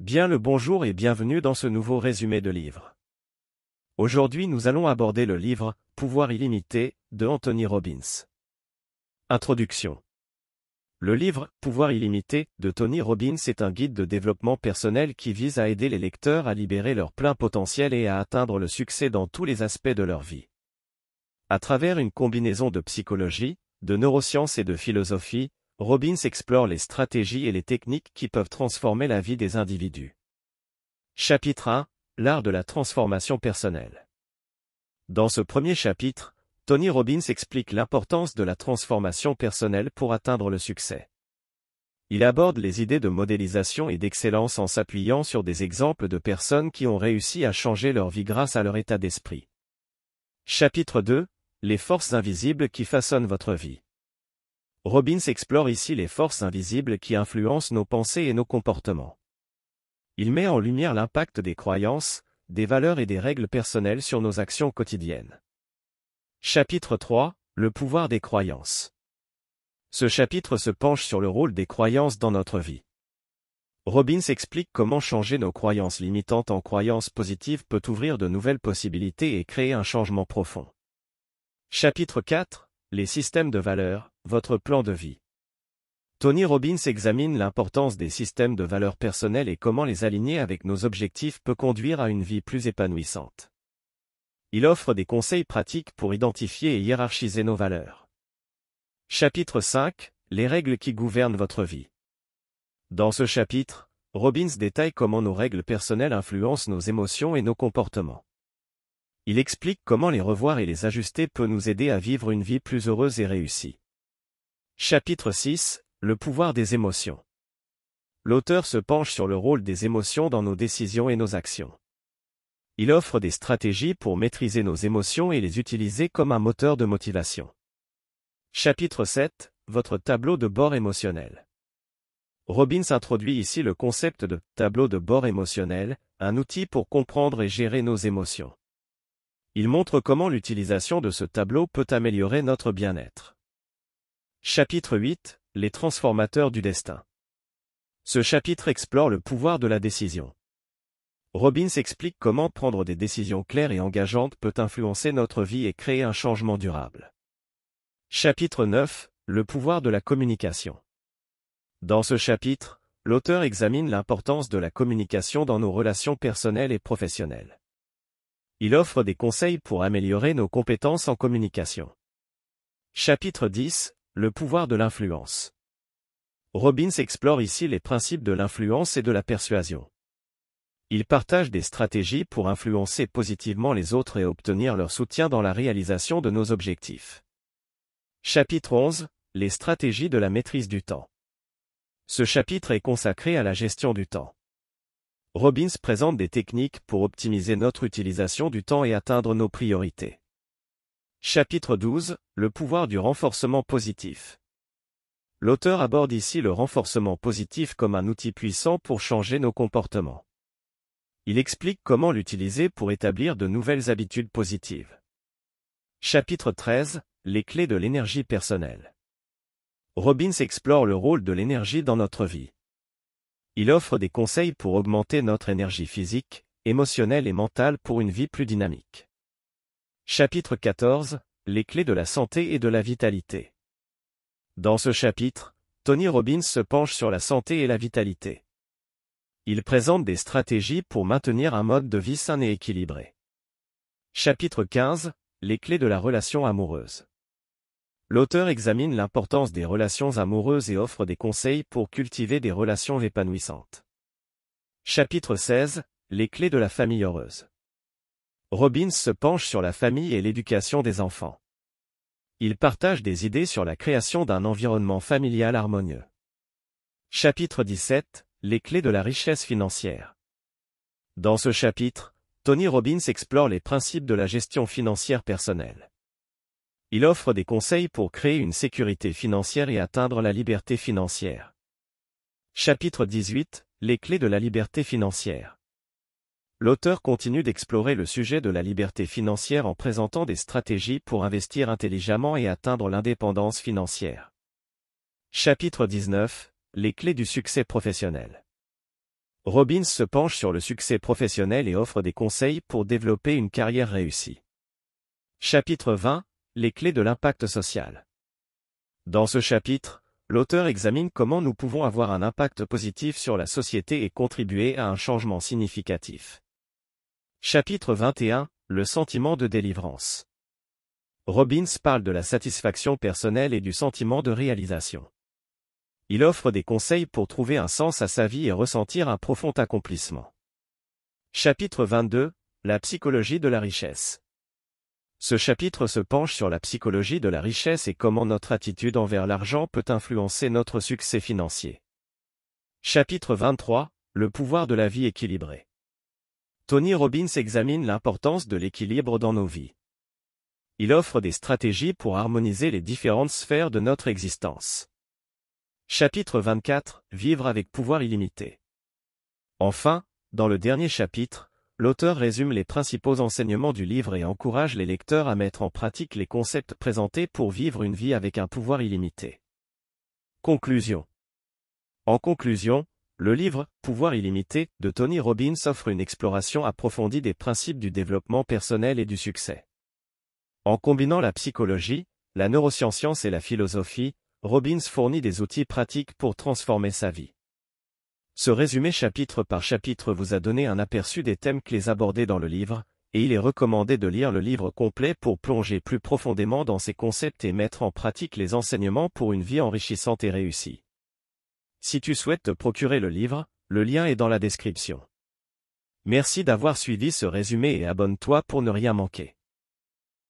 Bien le bonjour et bienvenue dans ce nouveau résumé de livre. Aujourd'hui nous allons aborder le livre « Pouvoir illimité » de Anthony Robbins. Introduction. Le livre « Pouvoir illimité » de Tony Robbins est un guide de développement personnel qui vise à aider les lecteurs à libérer leur plein potentiel et à atteindre le succès dans tous les aspects de leur vie. À travers une combinaison de psychologie, de neurosciences et de philosophie, Robbins explore les stratégies et les techniques qui peuvent transformer la vie des individus. Chapitre 1 – L'art de la transformation personnelle. Dans ce premier chapitre, Tony Robbins explique l'importance de la transformation personnelle pour atteindre le succès. Il aborde les idées de modélisation et d'excellence en s'appuyant sur des exemples de personnes qui ont réussi à changer leur vie grâce à leur état d'esprit. Chapitre 2 – Les forces invisibles qui façonnent votre vie. Robbins explore ici les forces invisibles qui influencent nos pensées et nos comportements. Il met en lumière l'impact des croyances, des valeurs et des règles personnelles sur nos actions quotidiennes. Chapitre 3 – Le pouvoir des croyances. Ce chapitre se penche sur le rôle des croyances dans notre vie. Robbins explique comment changer nos croyances limitantes en croyances positives peut ouvrir de nouvelles possibilités et créer un changement profond. Chapitre 4 – Les systèmes de valeurs. Votre plan de vie. Tony Robbins examine l'importance des systèmes de valeurs personnelles et comment les aligner avec nos objectifs peut conduire à une vie plus épanouissante. Il offre des conseils pratiques pour identifier et hiérarchiser nos valeurs. Chapitre 5 – Les règles qui gouvernent votre vie. Dans ce chapitre, Robbins détaille comment nos règles personnelles influencent nos émotions et nos comportements. Il explique comment les revoir et les ajuster peut nous aider à vivre une vie plus heureuse et réussie. Chapitre 6 – Le pouvoir des émotions. L'auteur se penche sur le rôle des émotions dans nos décisions et nos actions. Il offre des stratégies pour maîtriser nos émotions et les utiliser comme un moteur de motivation. Chapitre 7 – Votre tableau de bord émotionnel. Robbins introduit ici le concept de « tableau de bord émotionnel », un outil pour comprendre et gérer nos émotions. Il montre comment l'utilisation de ce tableau peut améliorer notre bien-être. Chapitre 8 – Les transformateurs du destin. Ce chapitre explore le pouvoir de la décision. Robbins explique comment prendre des décisions claires et engageantes peut influencer notre vie et créer un changement durable. Chapitre 9 – Le pouvoir de la communication. Dans ce chapitre, l'auteur examine l'importance de la communication dans nos relations personnelles et professionnelles. Il offre des conseils pour améliorer nos compétences en communication. Chapitre 10 – Le pouvoir de l'influence. Robbins explore ici les principes de l'influence et de la persuasion. Il partage des stratégies pour influencer positivement les autres et obtenir leur soutien dans la réalisation de nos objectifs. Chapitre 11 – Les stratégies de la maîtrise du temps. Ce chapitre est consacré à la gestion du temps. Robbins présente des techniques pour optimiser notre utilisation du temps et atteindre nos priorités. Chapitre 12 – Le pouvoir du renforcement positif. L'auteur aborde ici le renforcement positif comme un outil puissant pour changer nos comportements. Il explique comment l'utiliser pour établir de nouvelles habitudes positives. Chapitre 13 – Les clés de l'énergie personnelle. Robbins explore le rôle de l'énergie dans notre vie. Il offre des conseils pour augmenter notre énergie physique, émotionnelle et mentale pour une vie plus dynamique. Chapitre 14 – Les clés de la santé et de la vitalité. Dans ce chapitre, Tony Robbins se penche sur la santé et la vitalité. Il présente des stratégies pour maintenir un mode de vie sain et équilibré. Chapitre 15 – Les clés de la relation amoureuse. L'auteur examine l'importance des relations amoureuses et offre des conseils pour cultiver des relations épanouissantes. Chapitre 16 – Les clés de la famille heureuse. Robbins se penche sur la famille et l'éducation des enfants. Il partage des idées sur la création d'un environnement familial harmonieux. Chapitre 17 – Les clés de la richesse financière. Dans ce chapitre, Tony Robbins explore les principes de la gestion financière personnelle. Il offre des conseils pour créer une sécurité financière et atteindre la liberté financière. Chapitre 18 – Les clés de la liberté financière. L'auteur continue d'explorer le sujet de la liberté financière en présentant des stratégies pour investir intelligemment et atteindre l'indépendance financière. Chapitre 19 – Les clés du succès professionnel. Robbins se penche sur le succès professionnel et offre des conseils pour développer une carrière réussie. Chapitre 20, les clés de l'impact social. Dans ce chapitre, l'auteur examine comment nous pouvons avoir un impact positif sur la société et contribuer à un changement significatif. Chapitre 21, le sentiment de délivrance. Robbins parle de la satisfaction personnelle et du sentiment de réalisation. Il offre des conseils pour trouver un sens à sa vie et ressentir un profond accomplissement. Chapitre 22, la psychologie de la richesse. Ce chapitre se penche sur la psychologie de la richesse et comment notre attitude envers l'argent peut influencer notre succès financier. Chapitre 23, le pouvoir de la vie équilibrée. Tony Robbins examine l'importance de l'équilibre dans nos vies. Il offre des stratégies pour harmoniser les différentes sphères de notre existence. Chapitre 24, vivre avec pouvoir illimité. Enfin, dans le dernier chapitre, l'auteur résume les principaux enseignements du livre et encourage les lecteurs à mettre en pratique les concepts présentés pour vivre une vie avec un pouvoir illimité. Conclusion. En conclusion, le livre « Pouvoir illimité » de Tony Robbins offre une exploration approfondie des principes du développement personnel et du succès. En combinant la psychologie, la neuroscience et la philosophie, Robbins fournit des outils pratiques pour transformer sa vie. Ce résumé chapitre par chapitre vous a donné un aperçu des thèmes clés abordés dans le livre, et il est recommandé de lire le livre complet pour plonger plus profondément dans ces concepts et mettre en pratique les enseignements pour une vie enrichissante et réussie. Si tu souhaites te procurer le livre, le lien est dans la description. Merci d'avoir suivi ce résumé et abonne-toi pour ne rien manquer.